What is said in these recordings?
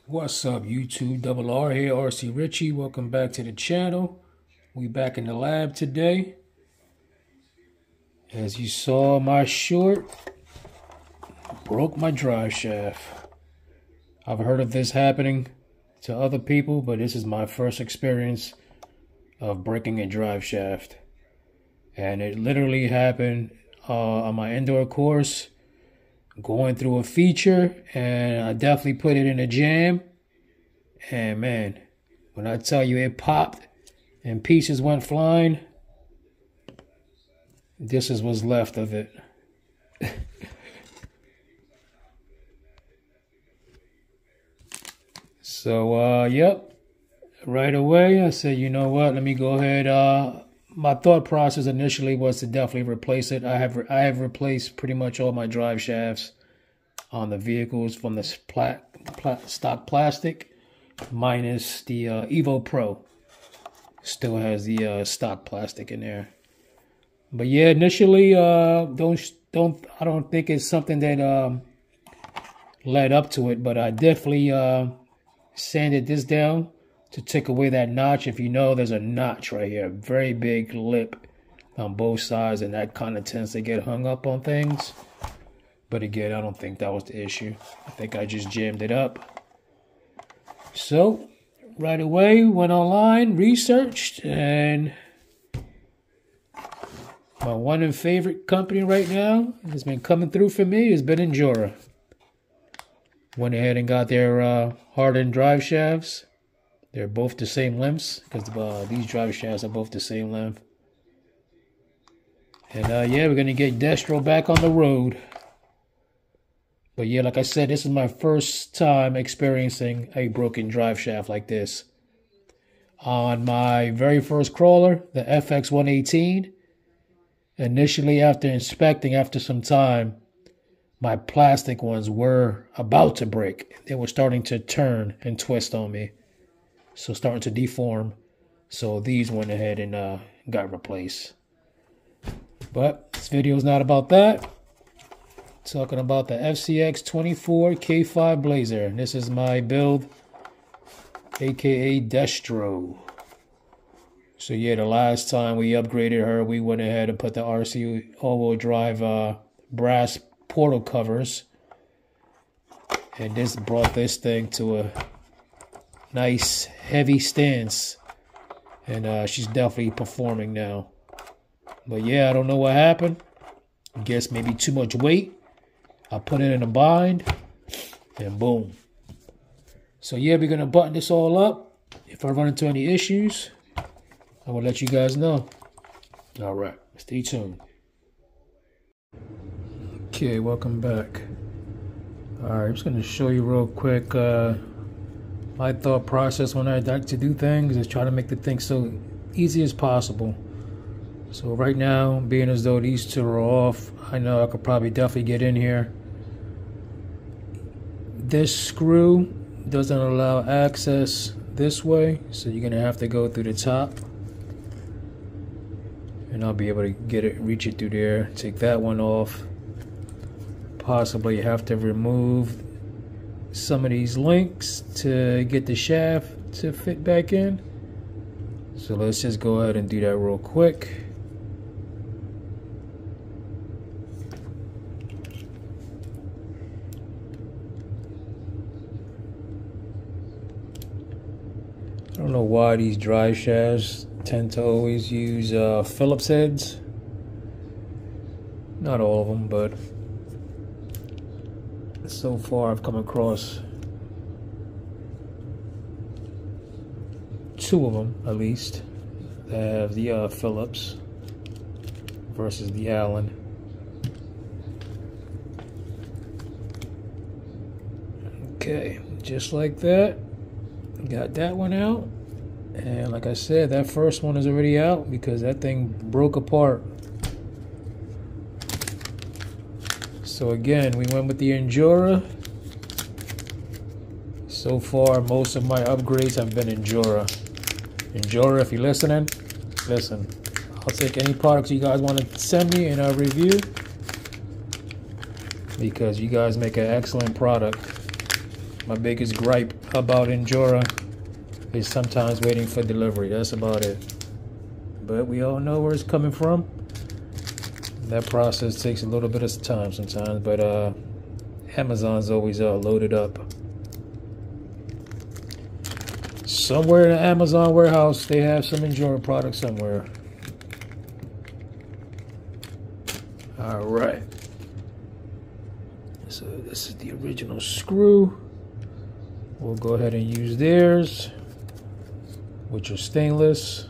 What's up, YouTube? Double R here, RC Richie. Welcome back to the channel. We back in the lab today. As you saw, my short broke my drive shaft. I've heard of this happening to other people, but this is my first experience of breaking a drive shaft. And it literally happened on my indoor course, going through a feature, and I definitely put it in a jam. And man, when I tell you it popped and pieces went flying, this is what's left of it. So, yep, right away I said, you know what, let me go ahead. My thought process initially was to definitely replace it. I have replaced pretty much all my drive shafts on the vehicles from the stock plastic, minus the Evo Pro. Still has the stock plastic in there. But yeah, initially, I don't think it's something that led up to it, but I definitely sanded this down to take away that notch. If you know, there's a notch right here, a very big lip on both sides, and that kind of tends to get hung up on things. But again, I don't think that was the issue. I think I just jammed it up. So right away, went online, researched, and my one and favorite company right now has been coming through for me has been Endura. Went ahead and got their hardened drive shafts. They're both the same lengths, because these drive shafts are both the same length. And yeah, we're going to get Destro back on the road. But yeah, like I said, this is my first time experiencing a broken drive shaft like this. On my very first crawler, the FCX24, initially after inspecting after some time, my plastic ones were about to break. They were starting to turn and twist on me. So starting to deform. So these went ahead and got replaced. But this video is not about that. Talking about the FCX24 K5 Blazer. And this is my build, aka Destro. So yeah, the last time we upgraded her, we went ahead and put the RC all-wheel drive brass portal covers. And this brought this thing to a nice heavy stance, and she's definitely performing now. But yeah, I don't know what happened. I guess maybe too much weight. I put it in a bind, and boom. So yeah, we're gonna button this all up. If I run into any issues, I will let you guys know. All right, stay tuned. Okay, welcome back. All right, I'm just gonna show you real quick my thought process when I like to do things is try to make the thing so easy as possible. So right now, being as though these two are off, I know I could probably definitely get in here. This screw doesn't allow access this way, so you're gonna have to go through the top. And I'll be able to get it, reach it through there, take that one off. Possibly have to remove some of these links to get the shaft to fit back in. So let's just go ahead and do that real quick. I don't know why these drive shafts tend to always use Phillips heads. Not all of them, but so far I've come across two of them at least that have the Phillips versus the Allen. Okay, just like that, got that one out. And like I said, that first one is already out because that thing broke apart. So again, we went with the Endura. So far, most of my upgrades have been Endura. Endura, if you're listening, listen. I'll take any products you guys want to send me in a review, because you guys make an excellent product. My biggest gripe about Endura is sometimes waiting for delivery. That's about it. But we all know where it's coming from. That process takes a little bit of time sometimes, but Amazon's always loaded up. Somewhere in the Amazon warehouse, they have some Endura products somewhere. All right. So this is the original screw. We'll go ahead and use theirs, which are stainless.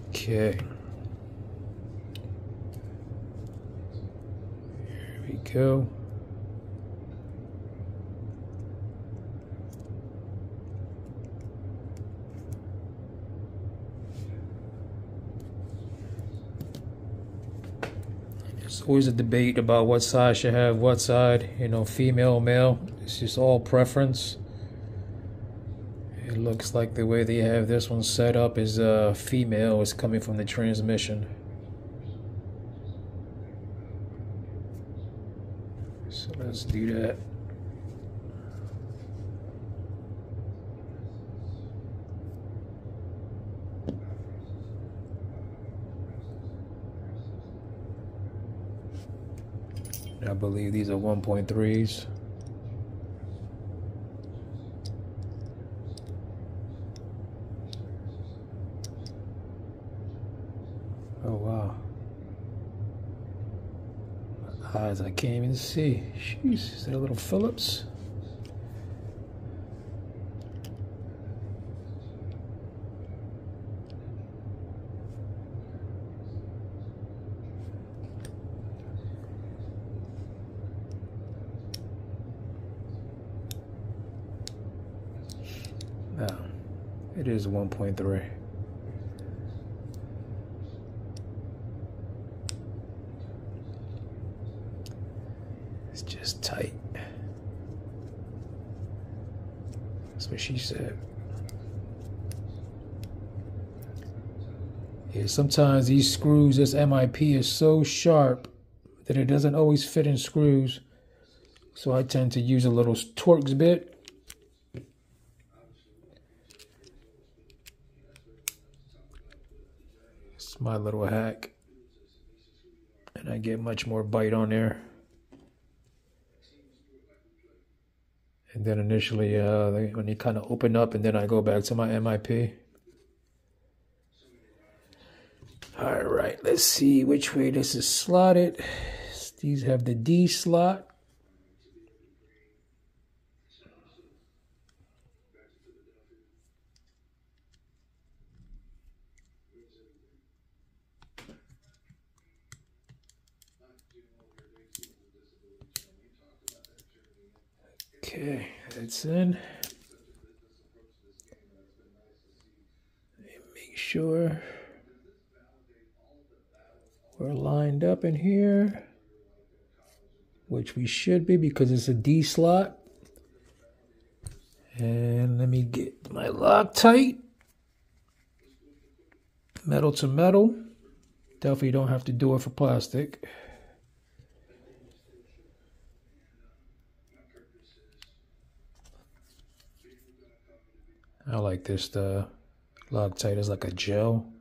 Okay. Here we go. There's always a debate about what side should have what side, you know, female, male. It's just all preference. It looks like the way they have this one set up is female is coming from the transmission. So let's do that. I believe these are 1.3s. Oh wow. My eyes, I can't even see. Jeez, is that a little Phillips? No, it is 1.3. It's just tight. That's what she said. Yeah, sometimes these screws, this MIP is so sharp that it doesn't always fit in screws. So I tend to use a little Torx bit. It's my little hack. And I get much more bite on there. And then initially, when they kind of open up, and then I go back to my MIP. All right, let's see which way this is slotted. These have the D slot. Okay, that's in. Make sure we're lined up in here, which we should be because it's a D slot. And let me get my Loctite. Metal to metal. Definitely don't have to do it for plastic. I like this, the Loctite is like a gel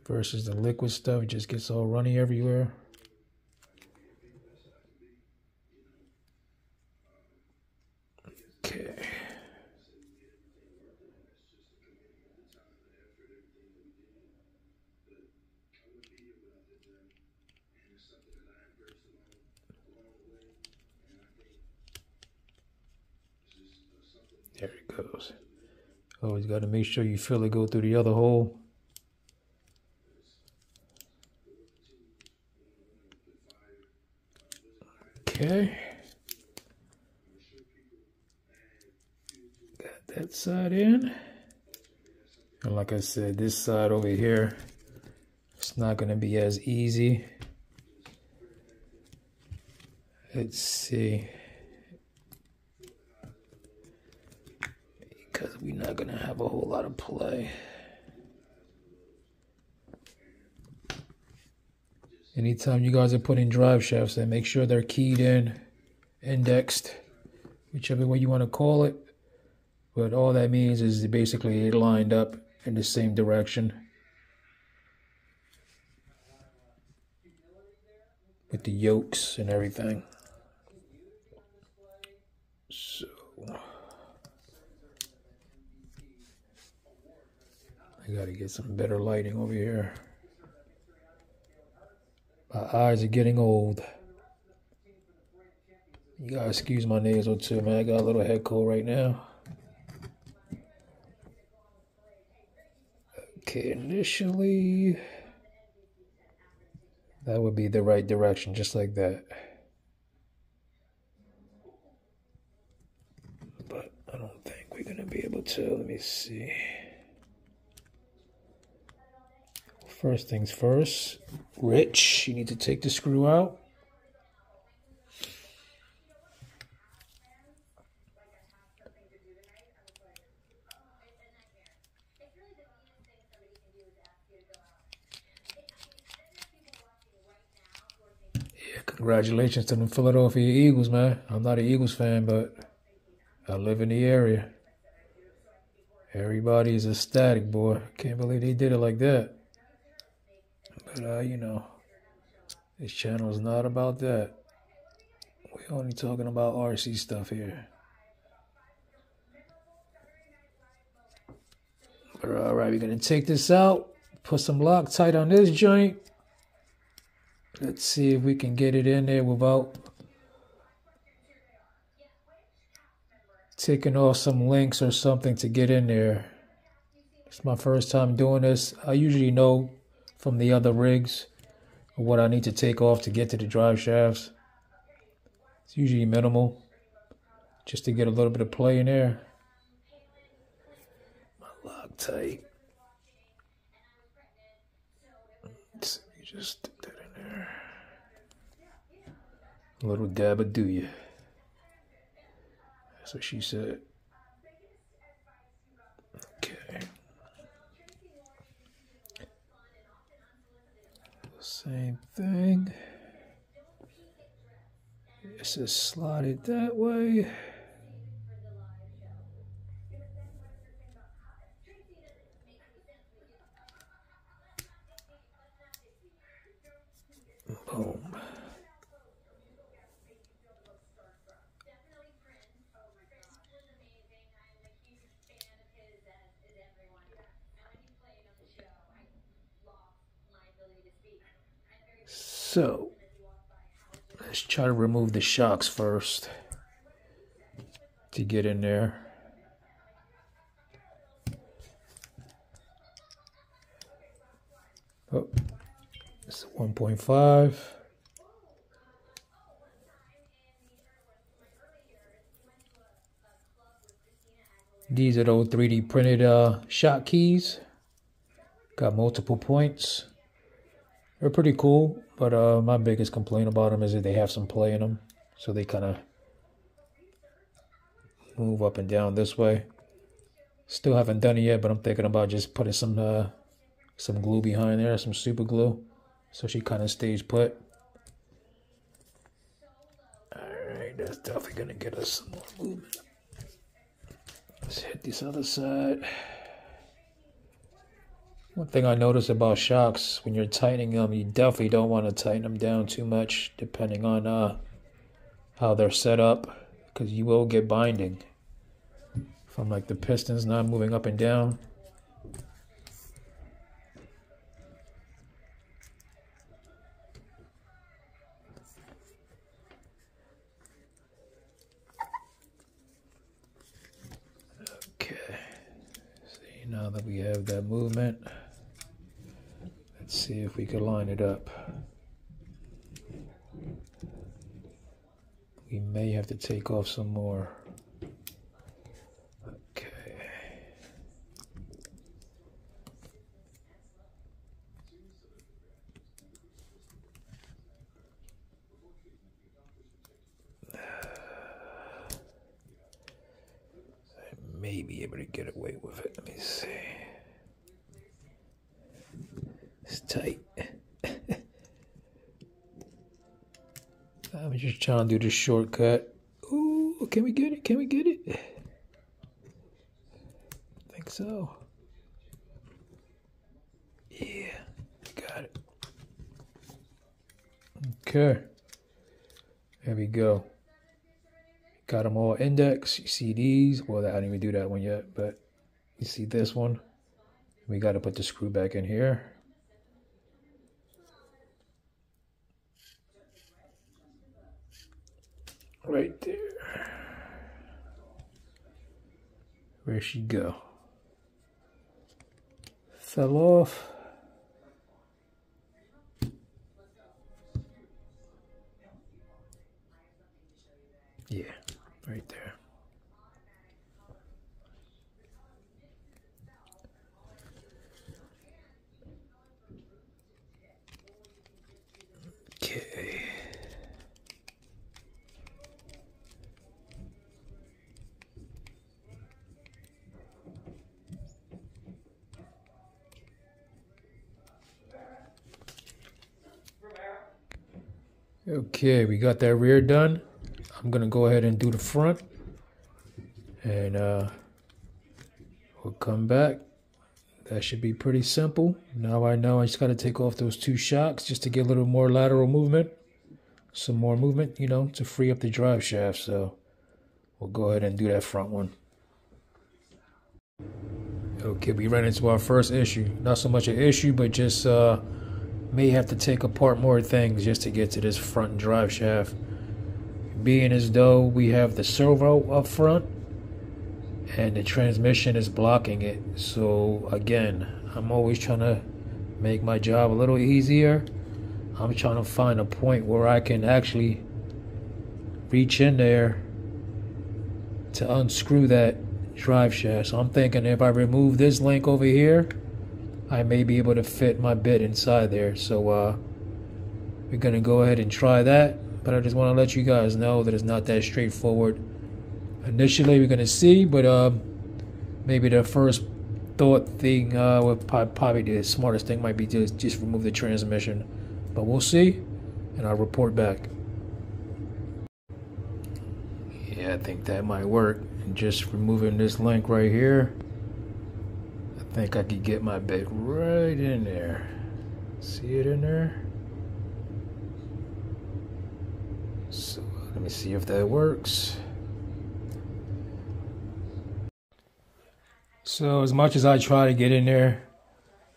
versus the liquid stuff. It just gets all runny everywhere. Okay. There it goes. Always got to make sure you feel it go through the other hole. Okay. Got that side in. And like I said, this side over here, it's not going to be as easy Let's see. Because we're not going to have a whole lot of play. Anytime you guys are putting drive shafts in, make sure they're keyed in, indexed, whichever way you want to call it. But all that means is basically it lined up in the same direction with the yokes and everything. So I gotta get some better lighting over here. My eyes are getting old. You gotta excuse my nasal too, man. I got a little head cold right now. Okay, initially, that would be the right direction, just like that. But I don't think we're gonna be able to. Let me see. First things first, Rich, you need to take the screw out. Yeah, congratulations to them Philadelphia Eagles, man. I'm not an Eagles fan, but I live in the area. Everybody's ecstatic, boy. Can't believe they did it like that. But, you know, this channel is not about that. We're only talking about RC stuff here. But, all right, we're going to take this out, put some Loctite on this joint. Let's see if we can get it in there without taking off some links or something to get in there. It's my first time doing this. I usually know from the other rigs what I need to take off to get to the drive shafts. It's usually minimal, just to get a little bit of play in there. My Loctite. Let's just stick that in there. A little dab of do ya. That's what she said. Okay. Same thing. This is slotted that way. Boom. So, let's try to remove the shocks first to get in there. Oh, it's 1.5. These are those 3D printed shock keys. Got multiple points. They're pretty cool, but my biggest complaint about them is that they have some play in them. So they kind of move up and down this way. Still haven't done it yet, but I'm thinking about just putting some glue behind there, some super glue, so she kind of stays put. Alright, that's definitely going to get us some more movement. Let's hit this other side. One thing I notice about shocks, when you're tightening them, you definitely don't want to tighten them down too much, depending on how they're set up, because you will get binding from like the pistons not moving up and down. Okay, see, now that we have that movement, let's see if we can line it up. We may have to take off some more. Okay. may be able to get away with it. Let me see. It's tight. I'm just trying to do the shortcut. Ooh, can we get it? Can we get it? I think so. Yeah, got it. Okay. There we go. Got them all indexed. You see these? Well, I didn't even do that one yet, but you see this one? We got to put the screw back in here. Right there. Where'd she go? Fell off. Yeah, right there. Okay. Okay, we got that rear done. I'm gonna go ahead and do the front, and we'll come back. That should be pretty simple. Now I know I just gotta take off those two shocks just to get a little more lateral movement, some more movement, you know, to free up the drive shaft. So we'll go ahead and do that front one. Okay, we ran into our first issue. Not so much an issue, but just may have to take apart more things just to get to this front drive shaft. Being as though we have the servo up front and the transmission is blocking it. So again, I'm always trying to make my job a little easier. I'm trying to find a point where I can actually reach in there to unscrew that drive shaft. So I'm thinking if I remove this link over here, I may be able to fit my bit inside there. So we're gonna go ahead and try that. But I just want to let you guys know that it's not that straightforward. Initially, we're going to see, but maybe the first thought thing, probably the smartest thing might be to just remove the transmission. But we'll see, and I'll report back. Yeah, I think that might work. And just removing this link right here, I think I could get my bit right in there. See it in there? So let me see if that works. So as much as I try to get in there,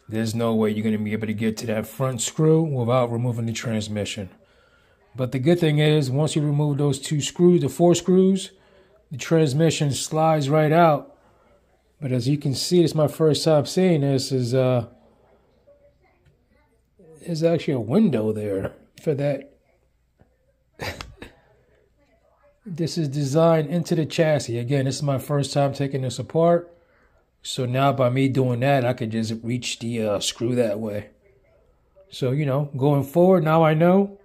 there's no way you're going to be able to get to that front screw without removing the transmission. But the good thing is, once you remove those two screws, the 4 screws, the transmission slides right out. But as you can see, it's my first time seeing this, is there's actually a window there for that. This is designed into the chassis. Again, this is my first time taking this apart. So now by me doing that, I could just reach the screw that way. So, you know, going forward, now I know.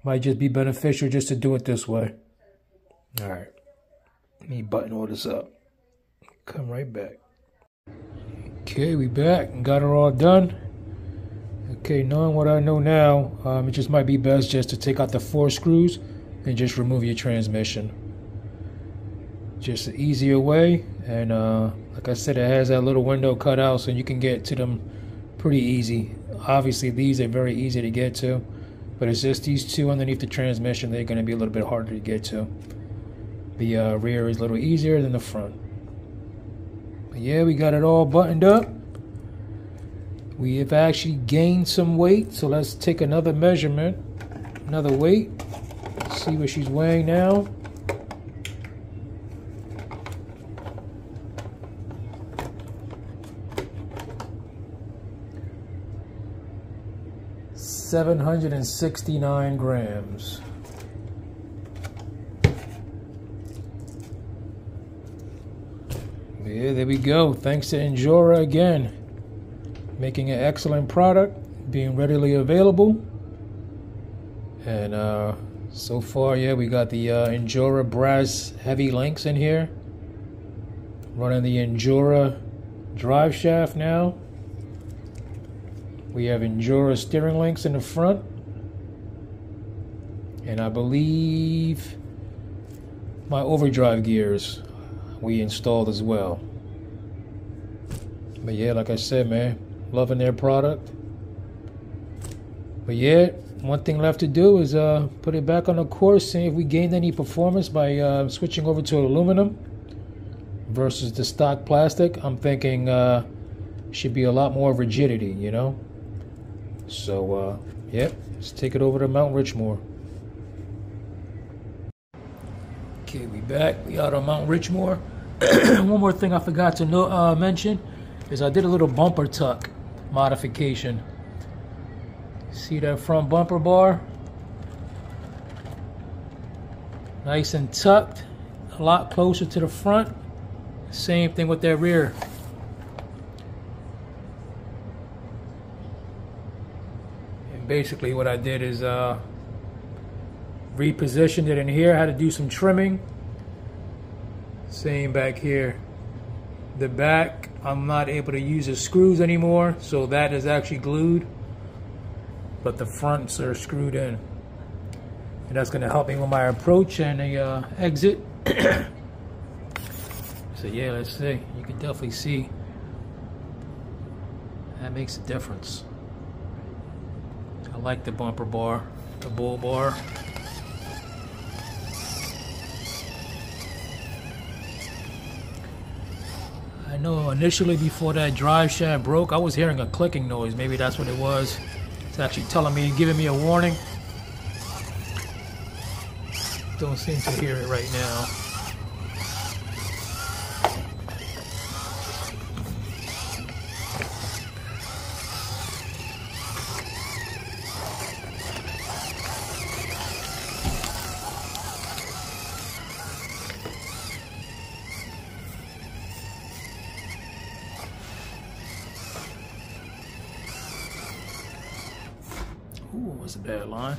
Might just be beneficial just to do it this way. All right. Let me button all this up. Come right back. Okay, we back and got it all done. Okay, knowing what I know now, it just might be best just to take out the 4 screws and just remove your transmission. Just an easier way, and like I said, it has that little window cut out so you can get to them pretty easy. Obviously these are very easy to get to, but it's just these two underneath the transmission, they're going to be a little bit harder to get to. The rear is a little easier than the front. But yeah, we got it all buttoned up. We have actually gained some weight, so let's take another measurement, another weight. See what she's weighing now. $769 grams. Yeah, there we go. Thanks to Endura again, making an excellent product, being readily available, and so far, yeah, we got the Endura brass heavy links in here. Running the Endura drive shaft now. We have Endura steering links in the front. And I believe my overdrive gears we installed as well. But yeah, like I said, man, loving their product. But yeah, one thing left to do is put it back on the course, see if we gained any performance by switching over to aluminum versus the stock plastic. I'm thinking should be a lot more rigidity, you know. So yeah, let's take it over to Mount Richmore. Okay, we back. We out on Mount Richmore. One more thing I forgot to mention is I did a little bumper tuck modification. See that front bumper bar? Nice and tucked, a lot closer to the front. Same thing with that rear. And basically what I did is repositioned it in here. I had to do some trimming. Same back here. The back, I'm not able to use the screws anymore, so that is actually glued. But the fronts are screwed in. And that's going to help me with my approach and the exit. So yeah, let's see. You can definitely see that makes a difference. I like the bumper bar, the bull bar. I know initially before that drive shaft broke, I was hearing a clicking noise. Maybe that's what it was. It's actually telling me, giving me a warning. Don't seem to hear it right now. Ooh, that's a bad line.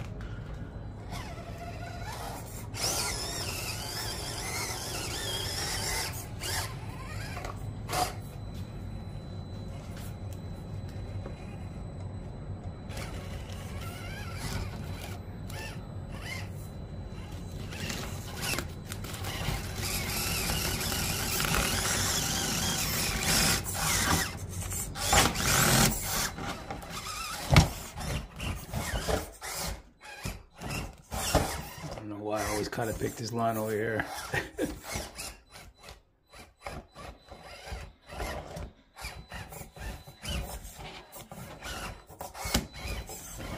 I always kind of pick this line over here. I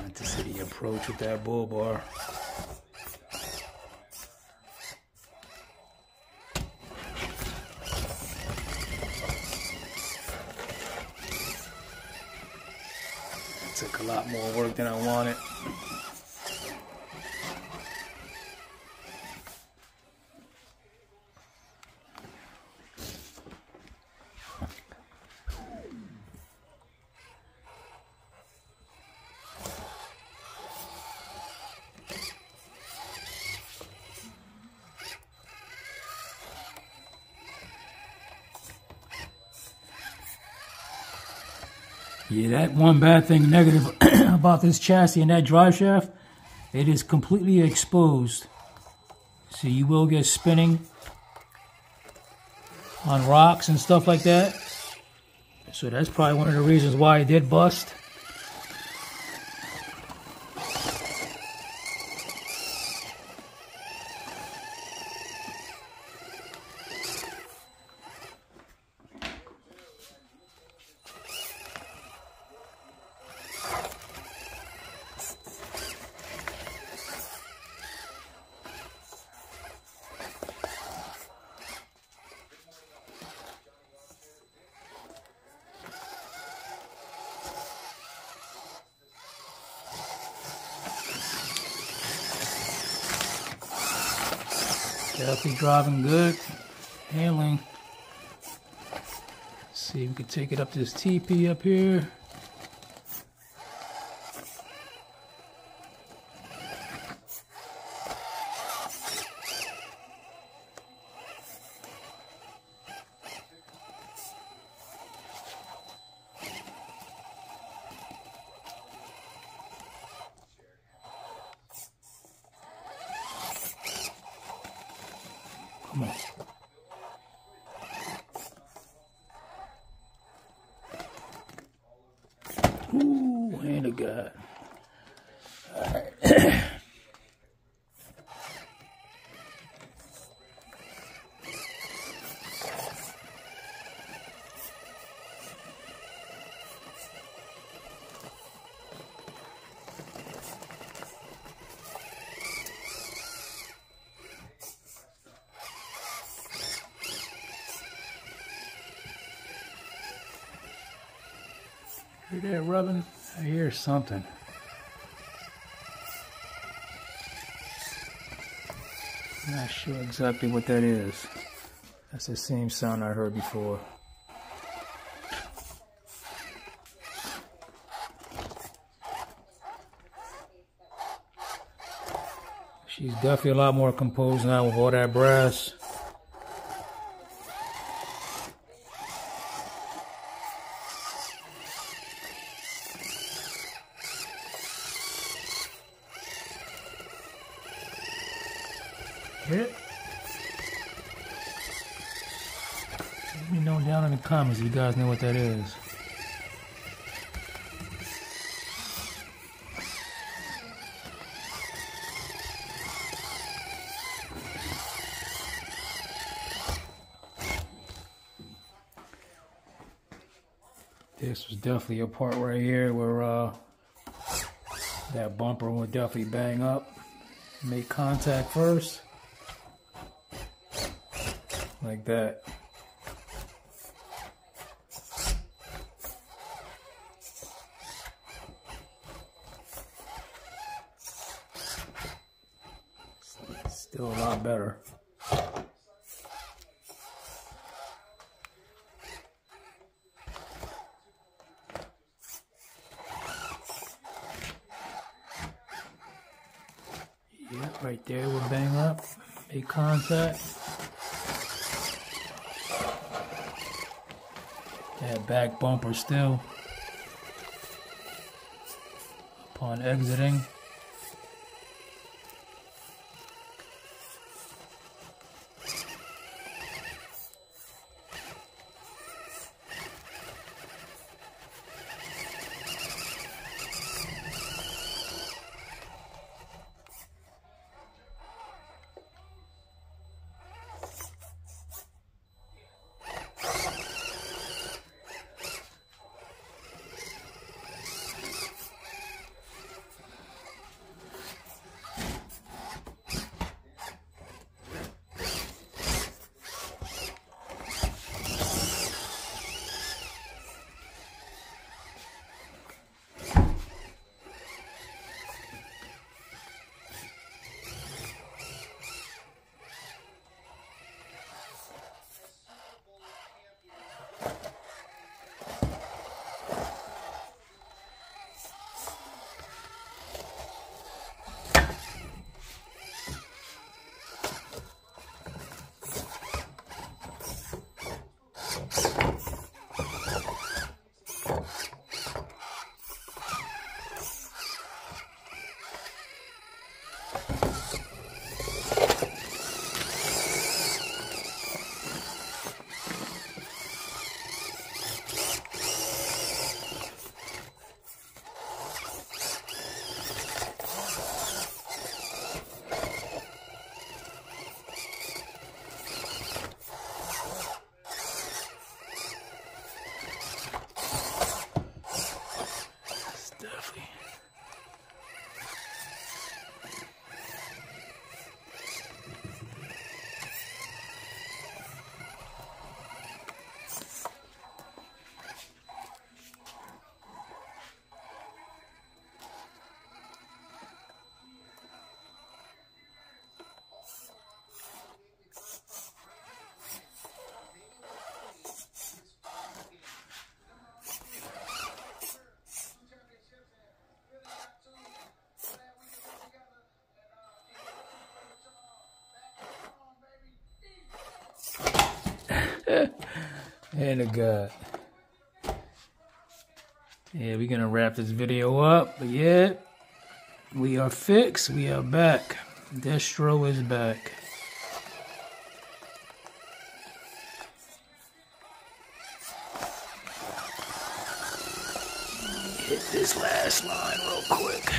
want to see the approach with that bull bar. It took a lot more work than I wanted. Yeah, that one bad thing negative about this chassis and that drive shaft, it is completely exposed. So you will get spinning on rocks and stuff like that. So that's probably one of the reasons why it did bust. Definitely driving good, handling. Let's see if we can take it up to this TP up here. Come on. Ooh, hand of God. All right. Hear that rubbing? I hear something. Not sure exactly what that is. That's the same sound I heard before. She's definitely a lot more composed now with all that brass. Let me know down in the comments if you guys know what that is. This was definitely a part right here where that bumper would definitely bang up. Make contact first. Like that. Still a lot better. Yeah, right there will bang up. Make contact. That back bumper still upon exiting. And a God. Yeah, we're gonna wrap this video up. But yeah, we are fixed. We are back. Destro is back. hit this last line real quick.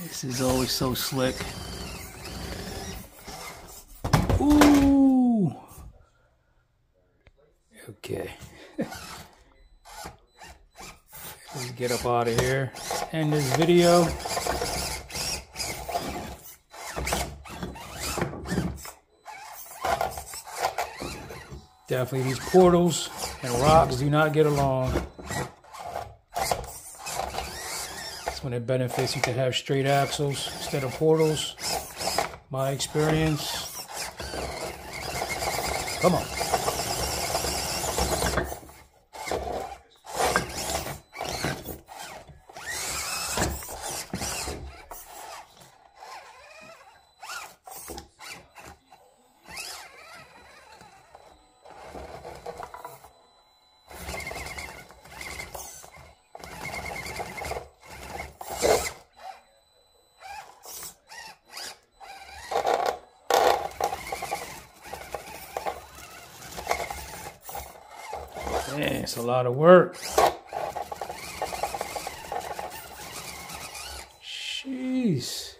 This is always so slick. Ooh. Okay. Let's get up out of here. End this video. Definitely these portals and rocks do not get along. When it benefits you to have straight axles instead of portals. My experience. Come on. Man, it's a lot of work. Jeez.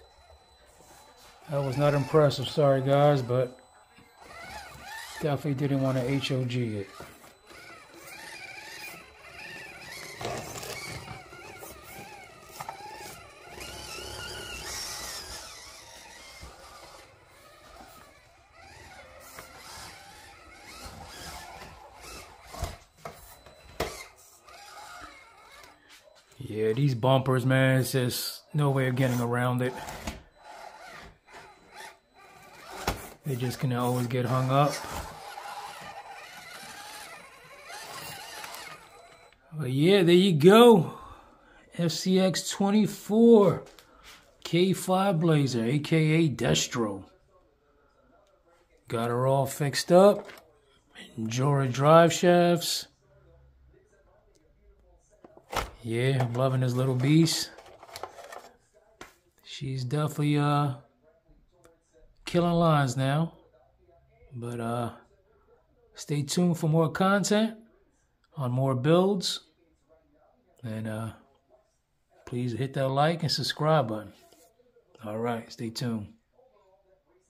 That was not impressive. Sorry, guys, but definitely didn't want to HOG it. Yeah, these bumpers, man, it's just no way of getting around it. They just can always get hung up. But yeah, there you go. FCX24 K5 Blazer, aka Destro. Got her all fixed up. Enjoy drive shafts. Yeah, I'm loving this little beast. She's definitely killing lines now. But stay tuned for more content on more builds. And please hit that like and subscribe button. All right, stay tuned.